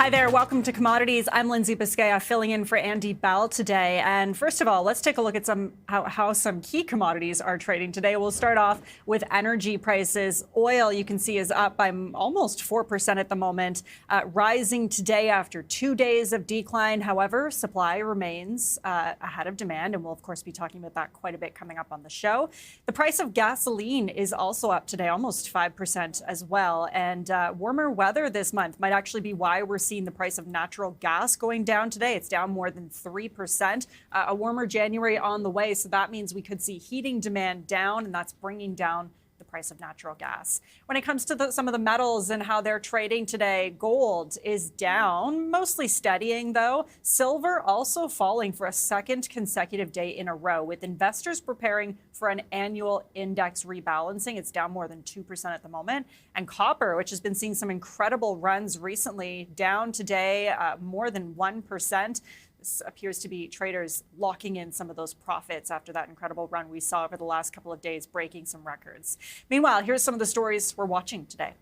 Hi there. Welcome to Commodities. I'm Lindsay Biscaya, filling in for Andy Bell today. And first of all, let's take a look at how some key commodities are trading today. We'll start off with energy prices. Oil, you can see, is up by almost 4% at the moment, rising today after 2 days of decline. However, supply remains ahead of demand, and we'll, of course, be talking about that quite a bit coming up on the show. The price of gasoline is also up today, almost 5% as well. And warmer weather this month might actually be why we're seeing the price of natural gas going down today. It's down more than 3%. A warmer January on the way, so that means we could see heating demand down, and that's bringing down the price of natural gas. When it comes to some of the metals and how they're trading today, gold is down, mostly steadying though. Silver also falling for a second consecutive day in a row, with investors preparing for an annual index rebalancing. It's down more than 2% at the moment. And copper, which has been seeing some incredible runs recently, down today more than 1%. This appears to be traders locking in some of those profits after that incredible run we saw over the last couple of days, breaking some records. Meanwhile, here's some of the stories we're watching today.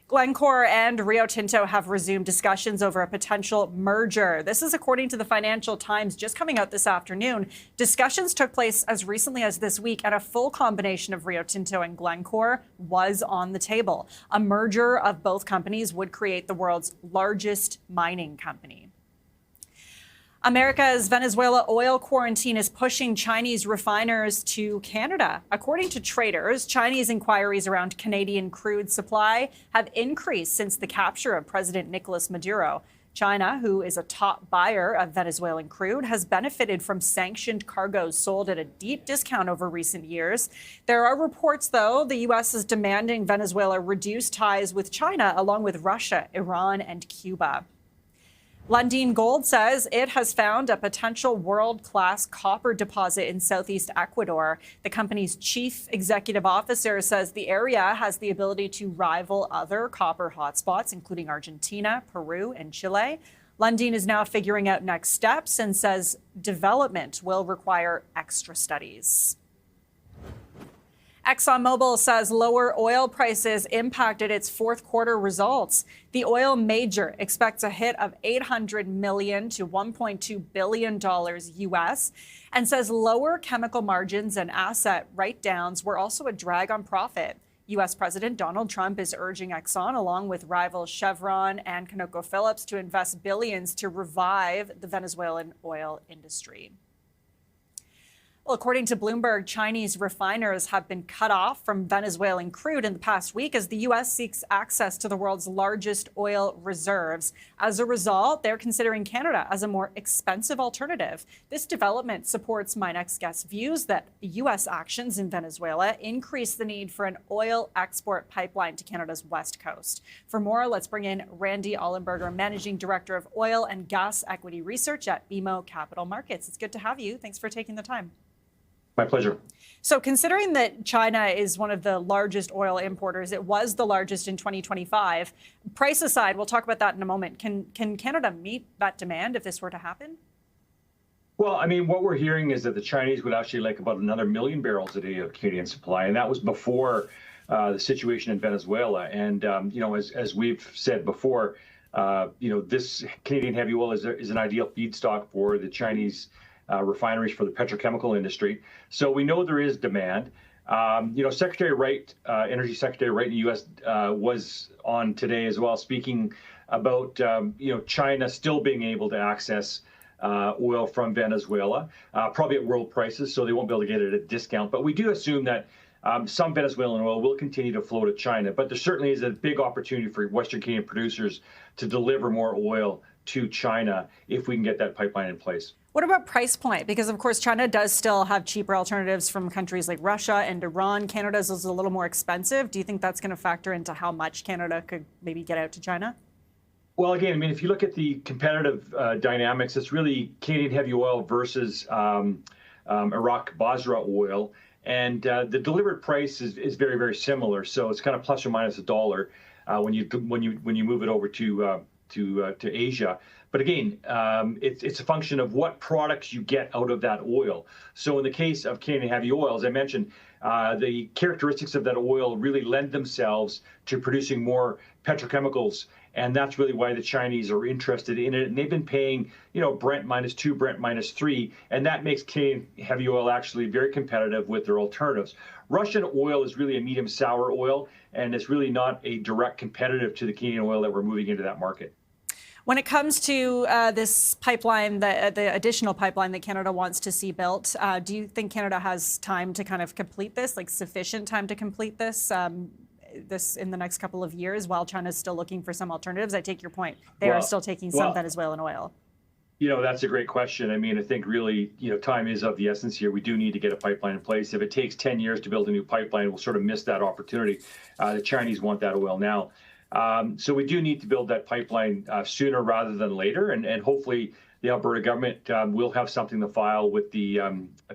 Glencore and Rio Tinto have resumed discussions over a potential merger. This is according to the Financial Times, just coming out this afternoon. Discussions took place as recently as this week, and a full combination of Rio Tinto and Glencore was on the table. A merger of both companies would create the world's largest mining company. America's Venezuela oil quarantine is pushing Chinese refiners to Canada. According to traders, Chinese inquiries around Canadian crude supply have increased since the capture of President Nicolas Maduro. China, who is a top buyer of Venezuelan crude, has benefited from sanctioned cargoes sold at a deep discount over recent years. There are reports, though, the U.S. is demanding Venezuela reduce ties with China, along with Russia, Iran, and Cuba. Lundin Gold says it has found a potential world-class copper deposit in southeast Ecuador. The company's chief executive officer says the area has the ability to rival other copper hotspots, including Argentina, Peru, and Chile. Lundin is now figuring out next steps and says development will require extra studies. ExxonMobil says lower oil prices impacted its fourth quarter results. The oil major expects a hit of $800 million to $1.2 billion US, and says lower chemical margins and asset write-downs were also a drag on profit. U.S. President Donald Trump is urging Exxon, along with rivals Chevron and ConocoPhillips, to invest billions to revive the Venezuelan oil industry. Well, according to Bloomberg, Chinese refiners have been cut off from Venezuelan crude in the past week as the U.S. seeks access to the world's largest oil reserves. As a result, they're considering Canada as a more expensive alternative. This development supports my next guest's views that U.S. actions in Venezuela increase the need for an oil export pipeline to Canada's west coast. For more, let's bring in Randy Ollenberger, Managing Director of Oil and Gas Equity Research at BMO Capital Markets. It's good to have you. Thanks for taking the time. My pleasure. So considering that China is one of the largest oil importers, it was the largest in 2025. Price aside, we'll talk about that in a moment. Can Canada meet that demand if this were to happen? Well, I mean, what we're hearing is that the Chinese would actually like about another 1 million barrels a day of Canadian supply, and that was before the situation in Venezuela. And, as we've said before, this Canadian heavy oil is an ideal feedstock for the Chinese refineries for the petrochemical industry. So we know there is demand. Secretary Wright, Energy Secretary Wright in the U.S. Was on today as well, speaking about, China still being able to access oil from Venezuela, probably at world prices, so they won't be able to get it at a discount. But we do assume that some Venezuelan oil will continue to flow to China. But there certainly is a big opportunity for Western Canadian producers to deliver more oil to China if we can get that pipeline in place. What about price point? Because, of course, China does still have cheaper alternatives from countries like Russia and Iran. Canada's is a little more expensive. Do you think that's going to factor into how much Canada could maybe get out to China? Well, again, I mean, if you look at the competitive dynamics, it's really Canadian heavy oil versus Iraq Basra oil. And the delivered price is very, very similar. So it's kind of plus or minus $1 when you move it over to Asia. But again, it's a function of what products you get out of that oil. So in the case of Canadian heavy oil, as I mentioned, the characteristics of that oil really lend themselves to producing more petrochemicals. And that's really why the Chinese are interested in it. And they've been paying, Brent -2, Brent -3. And that makes Canadian heavy oil actually very competitive with their alternatives. Russian oil is really a medium sour oil, and it's really not a direct competitive to the Canadian oil that we're moving into that market. When it comes to this pipeline, the additional pipeline that Canada wants to see built, do you think Canada has time to kind of complete this, like sufficient time to complete this in the next couple of years while China's still looking for some alternatives? I take your point. They are still taking some Venezuelan oil. That's a great question. I mean, I think really, time is of the essence here. We do need to get a pipeline in place. If it takes 10 years to build a new pipeline, we'll sort of miss that opportunity. The Chinese want that oil now. So we do need to build that pipeline sooner rather than later. And hopefully the Alberta government will have something to file with the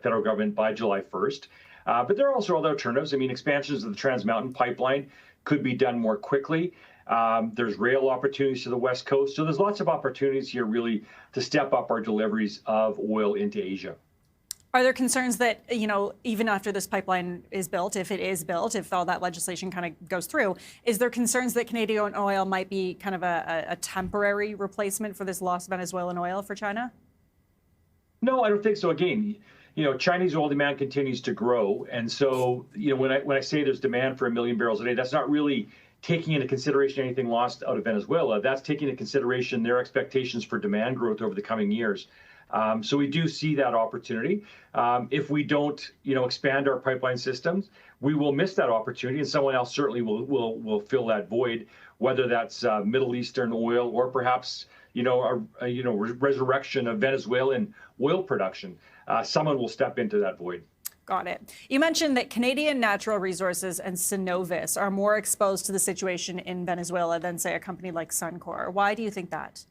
federal government by July 1st. But there are also other alternatives. I mean, expansions of the Trans Mountain pipeline could be done more quickly. There's rail opportunities to the West Coast. So there's lots of opportunities here really to step up our deliveries of oil into Asia. Are there concerns that, even after this pipeline is built, if it is built, if all that legislation kind of goes through, is there concerns that Canadian oil might be kind of a temporary replacement for this lost Venezuelan oil for China? No, I don't think so. Again, Chinese oil demand continues to grow. And so, when I say there's demand for 1 million barrels a day, that's not really taking into consideration anything lost out of Venezuela. That's taking into consideration their expectations for demand growth over the coming years. So we do see that opportunity. If we don't, expand our pipeline systems, we will miss that opportunity, and someone else certainly will fill that void, whether that's Middle Eastern oil or perhaps a resurrection of Venezuelan oil production. Someone will step into that void. Got it. You mentioned that Canadian Natural Resources and Cenovus are more exposed to the situation in Venezuela than, say, a company like Suncor. Why do you think that?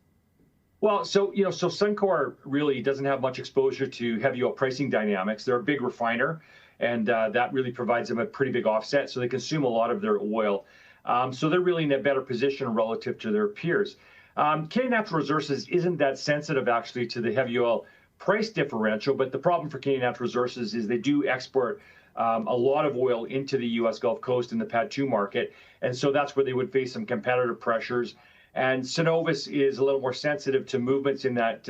Well, so Suncor really doesn't have much exposure to heavy oil pricing dynamics. They're a big refiner, and that really provides them a pretty big offset. So they consume a lot of their oil. So they're really in a better position relative to their peers. Canadian Natural Resources isn't that sensitive actually to the heavy oil price differential, but the problem for Canadian Natural Resources is they do export a lot of oil into the U.S. Gulf Coast in the PADD 2 market, and so that's where they would face some competitive pressures. And Cenovus is a little more sensitive to movements in that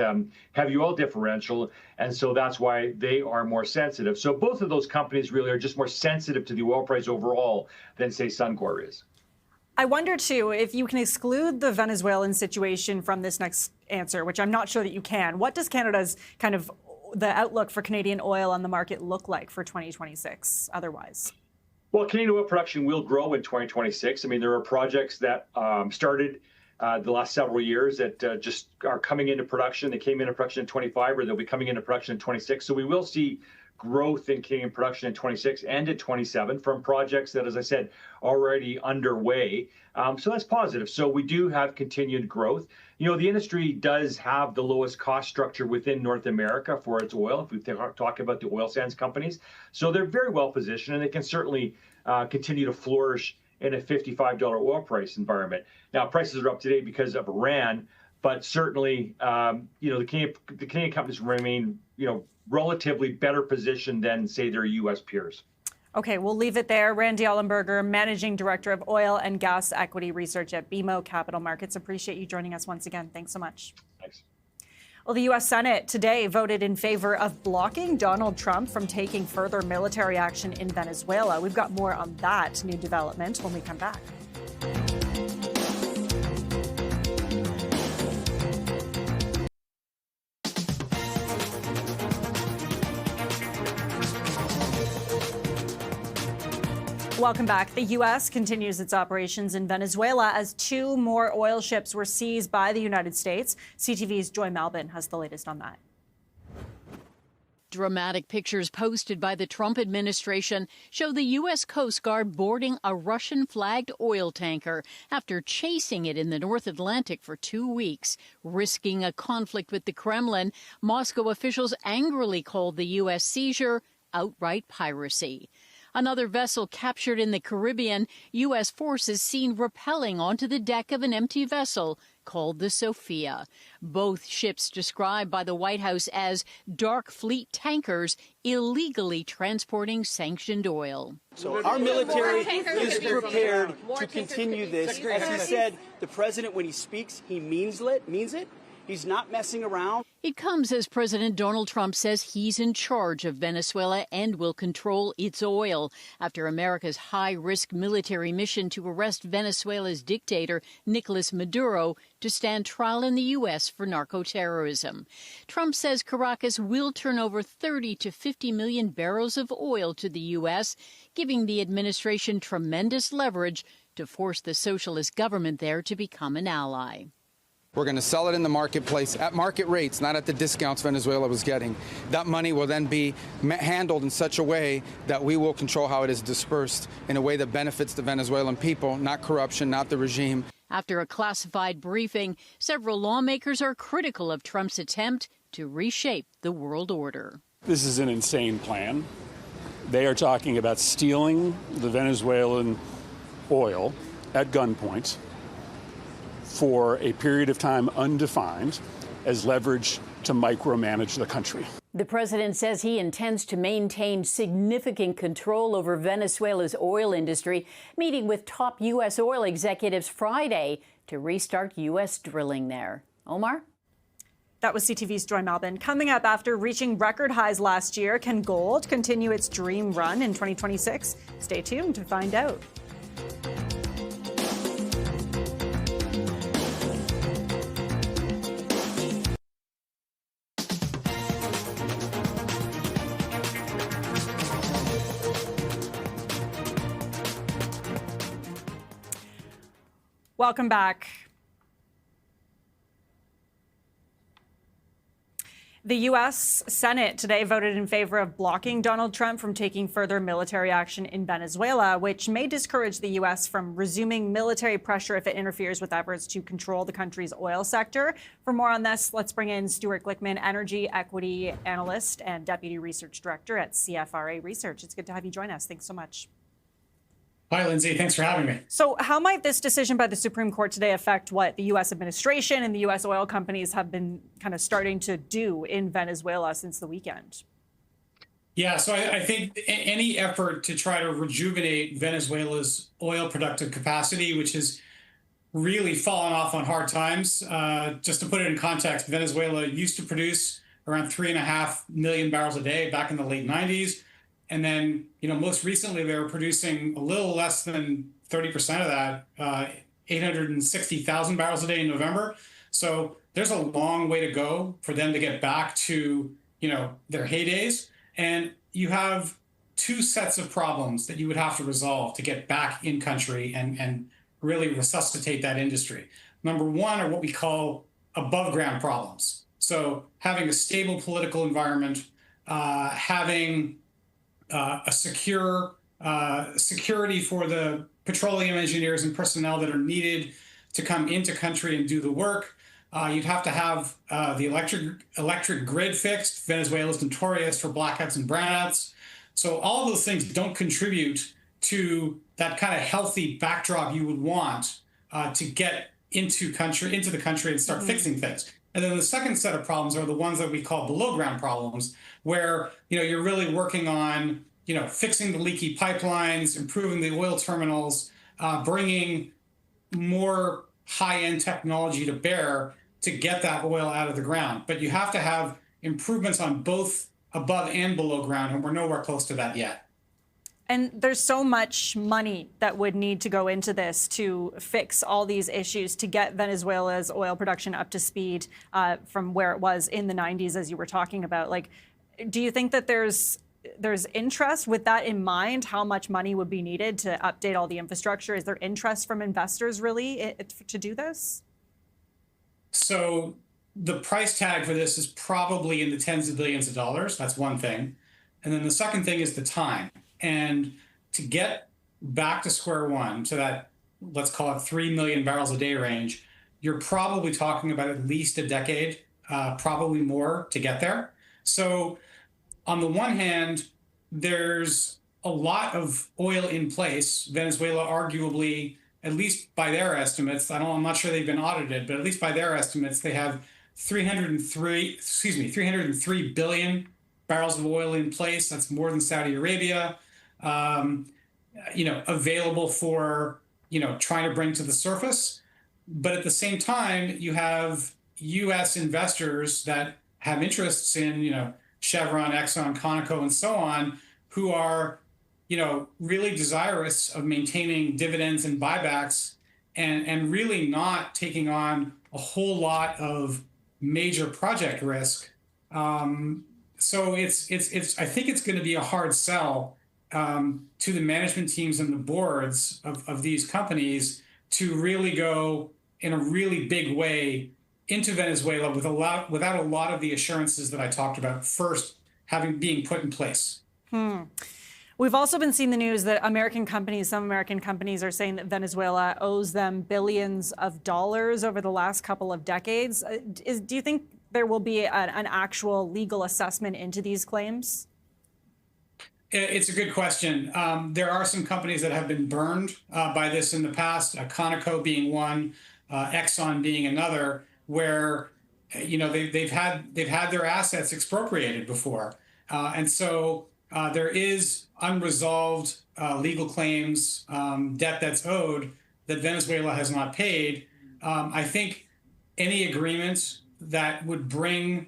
heavy oil differential, and so that's why they are more sensitive. So both of those companies really are just more sensitive to the oil price overall than, say, Suncor is. I wonder, too, if you can exclude the Venezuelan situation from this next answer, which I'm not sure that you can. What does Canada's kind of the outlook for Canadian oil on the market look like for 2026 otherwise? Well, Canadian oil production will grow in 2026. I mean, there are projects that started the last several years that just are coming into production. They came into production in 25, or they'll be coming into production in 26. So we will see growth in Canadian production in 26 and in 27 from projects that, as I said, already underway. So that's positive. So we do have continued growth. The industry does have the lowest cost structure within North America for its oil, if we talk about the oil sands companies. So they're very well positioned, and they can certainly continue to flourish in a $55 oil price environment. Now, prices are up today because of Iran, but certainly, the Canadian companies remain, relatively better positioned than, say, their U.S. peers. Okay, we'll leave it there. Randy Allenberger, Managing Director of Oil and Gas Equity Research at BMO Capital Markets. Appreciate you joining us once again. Thanks so much. Thanks. Well, the U.S. Senate today voted in favor of blocking Donald Trump from taking further military action in Venezuela. We've got more on that new development when we come back. Welcome back. The U.S. continues its operations in Venezuela as 2 more oil ships were seized by the United States. CTV's Joy Malbin has the latest on that. Dramatic pictures posted by the Trump administration show the U.S. Coast Guard boarding a Russian-flagged oil tanker after chasing it in the North Atlantic for 2 weeks, risking a conflict with the Kremlin. Moscow officials angrily called the U.S. seizure outright piracy. Another vessel captured in the Caribbean, U.S. forces seen rappelling onto the deck of an empty vessel called the Sophia. Both ships described by the White House as dark fleet tankers illegally transporting sanctioned oil. So our military is prepared to continue this. As he said, the president, when he speaks, he means it. He's not messing around. It comes as President Donald Trump says he's in charge of Venezuela and will control its oil after America's high-risk military mission to arrest Venezuela's dictator, Nicolas Maduro, to stand trial in the U.S. for narco-terrorism. Trump says Caracas will turn over 30 to 50 million barrels of oil to the U.S., giving the administration tremendous leverage to force the socialist government there to become an ally. We're going to sell it in the marketplace at market rates, not at the discounts Venezuela was getting. That money will then be handled in such a way that we will control how it is dispersed in a way that benefits the Venezuelan people, not corruption, not the regime. After a classified briefing, several lawmakers are critical of Trump's attempt to reshape the world order. This is an insane plan. They are talking about stealing the Venezuelan oil at gunpoint for a period of time undefined as leverage to micromanage the country. The president says he intends to maintain significant control over Venezuela's oil industry, meeting with top U.S. oil executives Friday to restart U.S. drilling there. Omar? That was CTV's Joy Malbin. Coming up, after reaching record highs last year, can gold continue its dream run in 2026? Stay tuned to find out. Welcome back. The U.S. Senate today voted in favor of blocking Donald Trump from taking further military action in Venezuela, which may discourage the U.S. from resuming military pressure if it interferes with efforts to control the country's oil sector. For more on this, let's bring in Stuart Glickman, energy equity analyst and deputy research director at CFRA Research. It's good to have you join us. Thanks so much. Hi, Lindsay. Thanks for having me. So how might this decision by the Supreme Court today affect what the U.S. administration and the U.S. oil companies have been kind of starting to do in Venezuela since the weekend? Yeah, so I think any effort to try to rejuvenate Venezuela's oil productive capacity, which has really fallen off on hard times. Just to put it in context, Venezuela used to produce around 3.5 million barrels a day back in the late 90s. And then, most recently they were producing a little less than 30% of that, 860,000 barrels a day in November. So there's a long way to go for them to get back to, their heydays. And you have two sets of problems that you would have to resolve to get back in country and really resuscitate that industry. Number one are what we call above ground problems. So having a stable political environment, having a secure security for the petroleum engineers and personnel that are needed to come into country and do the work. You'd have to have the electric grid fixed. Venezuela is notorious for blackouts and brownouts. So all of those things don't contribute to that kind of healthy backdrop you would want to get into the country and start fixing things. And then the second set of problems are the ones that we call below ground problems, where you're really working on fixing the leaky pipelines, improving the oil terminals, bringing more high-end technology to bear to get that oil out of the ground. But you have to have improvements on both above and below ground, and we're nowhere close to that yet. And there's so much money that would need to go into this to fix all these issues, to get Venezuela's oil production up to speed from where it was in the 90s, as you were talking about. Like, do you think that there's interest with that in mind, how much money would be needed to update all the infrastructure? Is there interest from investors really to do this? So the price tag for this is probably in the tens of billions of dollars. That's one thing. And then the second thing is the time. And to get back to square one, to that, let's call it 3 million barrels a day range, you're probably talking about at least a decade, probably more to get there. So on the one hand, there's a a lot of oil in place. Venezuela, arguably, at least by their estimates, I'm not sure they've been audited, but at least by their estimates, they have 303 billion barrels of oil in place. That's more than Saudi Arabia, available for, trying to bring to the surface. But at the same time, you have U.S. investors that have interests in, Chevron, Exxon, Conoco, and so on, who are, really desirous of maintaining dividends and buybacks and really not taking on a whole lot of major project risk. So I think it's going to be a hard sell to the management teams and the boards of these companies to really go in a really big way into Venezuela without a lot of the assurances that I talked about first being put in place. We've also been seeing the news that some American companies are saying that Venezuela owes them billions of dollars over the last couple of decades. Do you think there will be an actual legal assessment into these claims? It's a good question. There are some companies that have been burned by this in the past, Conoco being one, Exxon being another, where they've had their assets expropriated before, and so there is unresolved legal claims, debt that's owed that Venezuela has not paid. I think any agreement that would bring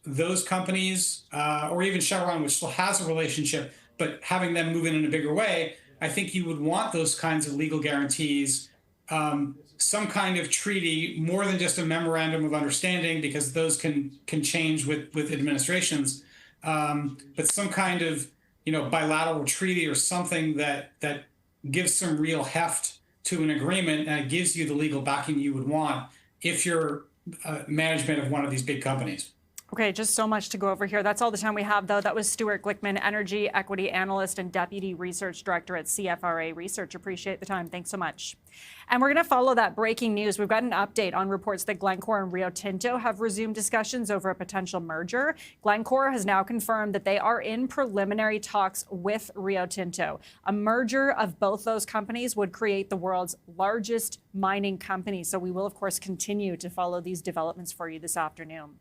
those companies, or even Chevron, which still has a relationship, but having them move in a bigger way, I think you would want those kinds of legal guarantees, some kind of treaty, more than just a memorandum of understanding, because those can change with administrations, but some kind of bilateral treaty or something that gives some real heft to an agreement, and it gives you the legal backing you would want if you're management of one of these big companies. Okay, just so much to go over here. That's all the time we have, though. That was Stuart Glickman, Energy Equity Analyst and Deputy Research Director at CFRA Research. Appreciate the time. Thanks so much. And we're going to follow that breaking news. We've got an update on reports that Glencore and Rio Tinto have resumed discussions over a potential merger. Glencore has now confirmed that they are in preliminary talks with Rio Tinto. A merger of both those companies would create the world's largest mining company. So we will, of course, continue to follow these developments for you this afternoon.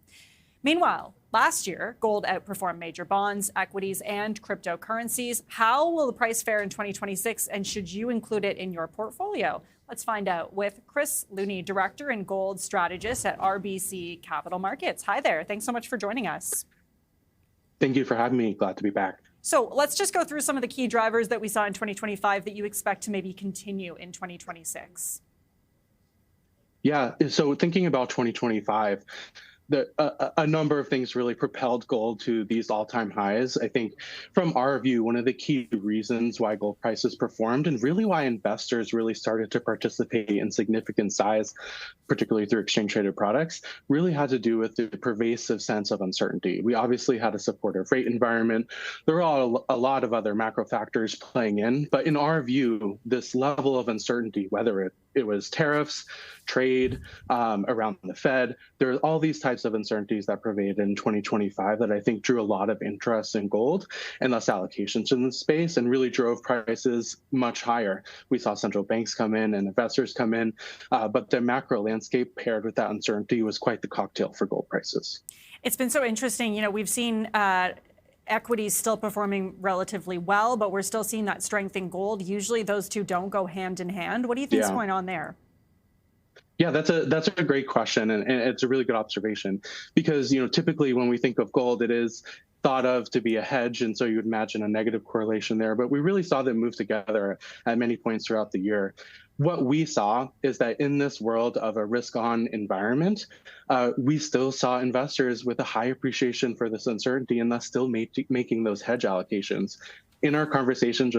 Meanwhile, last year, gold outperformed major bonds, equities, and cryptocurrencies. How will the price fare in 2026, and should you include it in your portfolio? Let's find out with Chris Looney, Director and Gold Strategist at RBC Capital Markets. Hi there. Thanks so much for joining us. Thank you for having me. Glad to be back. So let's just go through some of the key drivers that we saw in 2025 that you expect to maybe continue in 2026. Yeah, so thinking about 2025, a number of things really propelled gold to these all-time highs. I think from our view, one of the key reasons why gold prices performed, and really why investors really started to participate in significant size, particularly through exchange-traded products, really had to do with the pervasive sense of uncertainty. We obviously had a supportive rate environment. There were a lot of other macro factors playing in, but in our view, this level of uncertainty, whether it was tariffs, trade, around the Fed, there are all these types of uncertainties that pervaded in 2025 that I think drew a lot of interest in gold and thus allocations in the space, and really drove prices much higher. We saw central banks come in and investors come in, but the macro landscape paired with that uncertainty was quite the cocktail for gold prices. It's been so interesting. We've seen equities still performing relatively well, but we're still seeing that strength in gold. Usually those two don't go hand in hand. What do you think is going on there? Yeah, that's a great question, and it's a really good observation, because typically when we think of gold, it is thought of to be a hedge, and so you would imagine a negative correlation there. But we really saw them move together at many points throughout the year. What we saw is that in this world of a risk-on environment, we still saw investors with a high appreciation for this uncertainty, and thus still making those hedge allocations. In our conversations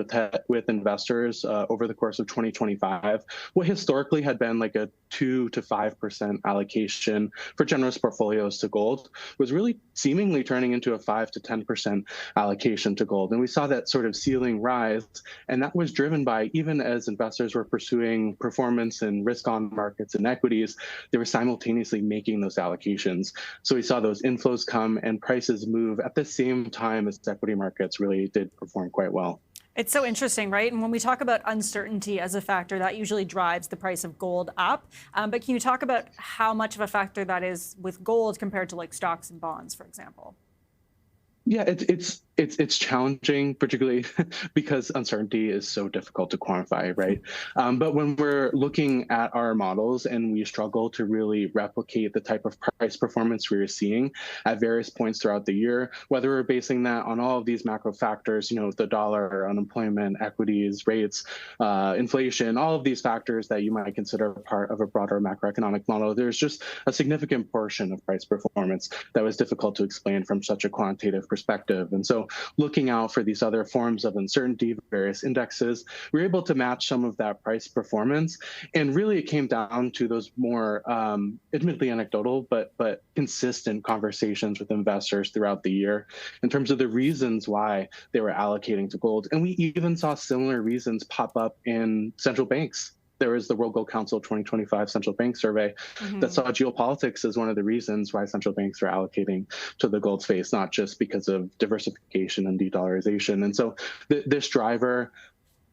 with investors over the course of 2025, what historically had been like a 2 to 5% allocation for generous portfolios to gold was really seemingly turning into a 5 to 10% allocation to gold. And we saw that sort of ceiling rise, and that was driven by, even as investors were pursuing performance and risk-on markets and equities, they were simultaneously making those allocations. So we saw those inflows come and prices move at the same time as equity markets really did perform quite well. It's so interesting, right? And when we talk about uncertainty as a factor, that usually drives the price of gold up. But can you talk about how much of a factor that is with gold compared to like stocks and bonds, for example? Yeah, it's challenging, particularly because uncertainty is so difficult to quantify, right? But when we're looking at our models and we struggle to really replicate the type of price performance we are seeing at various points throughout the year, whether we're basing that on all of these macro factors, the dollar, unemployment, equities, rates, inflation, all of these factors that you might consider part of a broader macroeconomic model, there's just a significant portion of price performance that was difficult to explain from such a quantitative perspective. And so looking out for these other forms of uncertainty, various indexes, we were able to match some of that price performance. And really it came down to those more admittedly anecdotal, but consistent conversations with investors throughout the year in terms of the reasons why they were allocating to gold. And we even saw similar reasons pop up in central banks. There was the World Gold Council 2025 Central Bank Survey that saw geopolitics as one of the reasons why central banks are allocating to the gold space, not just because of diversification and de-dollarization. And so this driver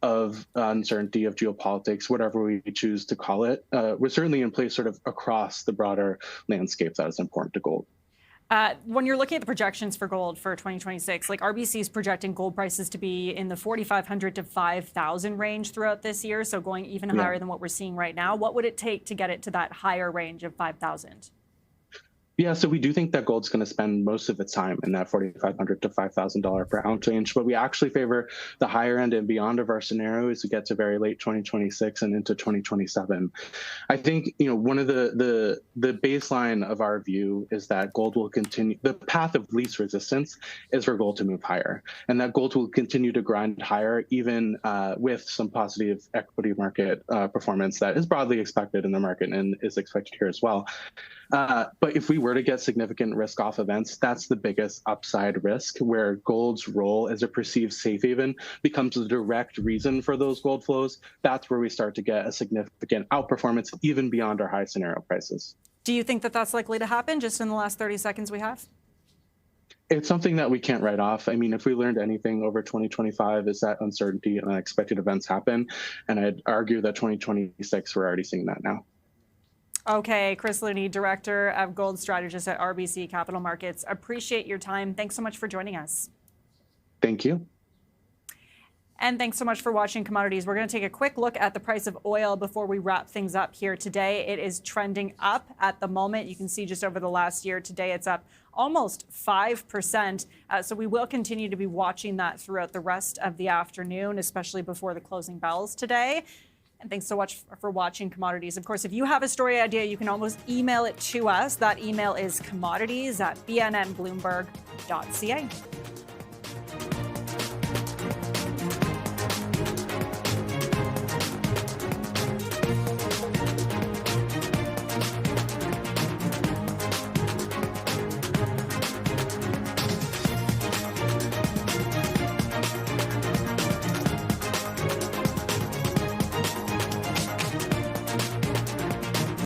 of uncertainty, of geopolitics, whatever we choose to call it, was certainly in place sort of across the broader landscape that is important to gold. When you're looking at the projections for gold for 2026, like RBC is projecting gold prices to be in the 4,500 to 5,000 range throughout this year, so going even higher than what we're seeing right now. What would it take to get it to that higher range of 5,000? Yeah, so we do think that gold's going to spend most of its time in that $4,500 to $5,000 per ounce range, but we actually favor the higher end and beyond of our scenario as we get to very late 2026 and into 2027. I think one of the baseline of our view is that gold will continue. The path of least resistance is for gold to move higher, and that gold will continue to grind higher, even with some positive equity market performance that is broadly expected in the market and is expected here as well. But if we were to get significant risk-off events, that's the biggest upside risk, where gold's role as a perceived safe haven becomes the direct reason for those gold flows. That's where we start to get a significant outperformance even beyond our high scenario prices. Do you think that that's likely to happen just in the last 30 seconds we have? It's something that we can't write off. I mean, if we learned anything over 2025 is that uncertainty and unexpected events happen. And I'd argue that 2026, we're already seeing that now. Okay, Chris Looney, Director of Gold Strategist at RBC Capital Markets. Appreciate your time. Thanks so much for joining us. Thank you. And thanks so much for watching Commodities. We're going to take a quick look at the price of oil before we wrap things up here today. It is trending up at the moment. You can see just over the last year, today it's up almost 5%. So we will continue to be watching that throughout the rest of the afternoon, especially before the closing bells today. And thanks so much for watching Commodities. Of course, if you have a story idea, you can always email it to us. That email is commodities@bnnbloomberg.ca.